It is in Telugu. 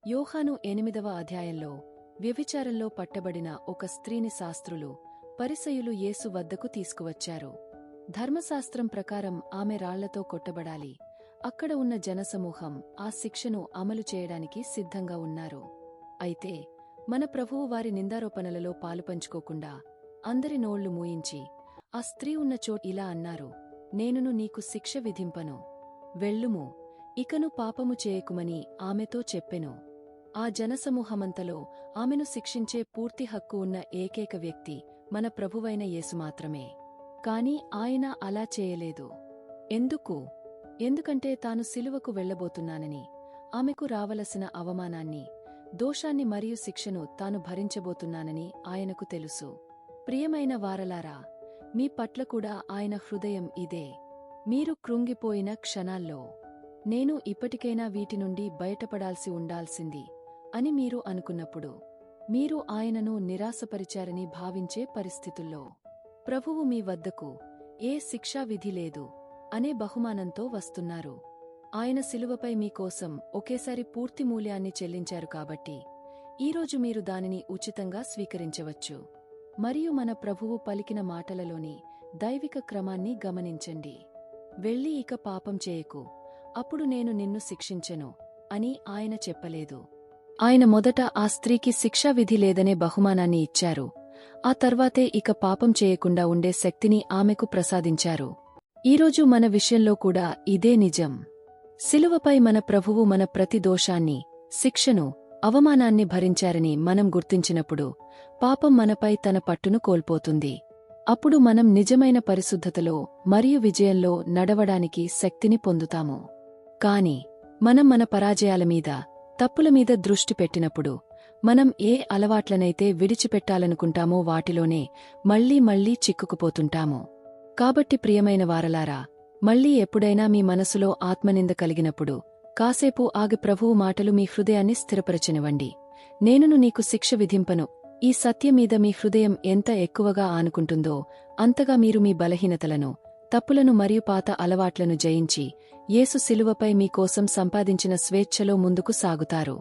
యోహాను 8వ అధ్యాయంలో వ్యభిచారంలో పట్టబడిన ఒక స్త్రీని శాస్త్రులు, పరిసయ్యులు యేసు వద్దకు తీసుకువచ్చారు. ధర్మశాస్త్రం ప్రకారం ఆమె రాళ్లతో కొట్టబడాలి. అక్కడ ఉన్న జనసమూహం ఆ శిక్షను అమలు చేయడానికి సిద్ధంగా ఉన్నారు. అయితే మన ప్రభువు వారి నిందారోపణలలో పాలుపంచుకోకుండా అందరి నోళ్లు మూయించి ఆ స్త్రీ ఉన్న ఇలా అన్నారు, నేనును నీకు శిక్ష విధింపను, వెళ్ళుము, ఇకను పాపము చేయకుమని ఆమెతో చెప్పెను. ఆ జనసమూహమంతలో ఆమెను శిక్షించే పూర్తి హక్కు ఉన్న ఏకైక వ్యక్తి మన ప్రభువైన యేసు మాత్రమే. కాని ఆయన అలా చేయలేదు. ఎందుకంటే తాను సిలువకు వెళ్లబోతున్నానని, ఆమెకు రావలసిన అవమానాన్ని, దోషాన్ని మరియు శిక్షను తాను భరించబోతున్నానని ఆయనకు తెలుసు. ప్రియమైన వారలారా, మీ పట్ల కూడా ఆయన హృదయం ఇదే. మీరు కృంగిపోయిన క్షణాల్లో, నేను ఇప్పటికైనా వీటి నుండి బయటపడాల్సి ఉండాల్సింది అని మీరు అనుకున్నప్పుడు, మీరు ఆయనను నిరాశపరిచారని భావించే పరిస్థితుల్లో, ప్రభువు మీ వద్దకు ఏ శిక్షావిధి లేదు అనే బహుమానంతో వస్తున్నారు. ఆయన శిలువపై మీకోసం ఒకేసారి పూర్తి మూల్యాన్ని చెల్లించారు కాబట్టి ఈరోజు మీరు దానిని ఉచితంగా స్వీకరించవచ్చు. మరియు మన ప్రభువు పలికిన మాటలలోని దైవిక క్రమాన్ని గమనించండి. వెళ్ళి ఇక పాపం చేయకు, అప్పుడు నేను నిన్ను శిక్షించెను అని ఆయన చెప్పలేదు. ఆయన మొదట ఆ స్త్రీకి శిక్షావిధి లేదనే బహుమానాన్ని ఇచ్చారు. ఆ తర్వాతే ఇక పాపం చేయకుండా ఉండే శక్తిని ఆమెకు ప్రసాదించారు. ఈరోజు మన విషయంలో కూడా ఇదే నిజం. శిలువపై మన ప్రభువు మన ప్రతి దోషాన్ని, శిక్షను, అవమానాన్ని భరించారని మనం గుర్తించినప్పుడు పాపం మనపై తన పట్టును కోల్పోతుంది. అప్పుడు మనం నిజమైన పరిశుద్ధతలో మరియు విజయంలో నడవడానికి శక్తిని పొందుతాము. కాని మనం మన పరాజయాల మీద, తప్పుల మీద దృష్టి పెట్టినప్పుడు, మనం ఏ అలవాట్లనైతే విడిచిపెట్టాలనుకుంటామో వాటిలోనే మళ్లీ చిక్కుకుపోతుంటాము. కాబట్టి ప్రియమైన వారలారా, మళ్లీ ఎప్పుడైనా మీ మనసులో ఆత్మనింద కలిగినప్పుడు కాసేపు ఆగి ప్రభువు మాటలు మీ హృదయాన్ని స్థిరపరచనివ్వండి. నేనును నీకు శిక్ష విధింపను. ఈ సత్యం మీద మీ హృదయం ఎంత ఎక్కువగా ఆనుకుంటుందో అంతగా మీరు మీ బలహీనతలను, తప్పులను మరియు పాత అలవాట్లను జయించి యేసు శిలువపై మీకోసం సంపాదించిన స్వేచ్ఛలో ముందుకు సాగుతారు.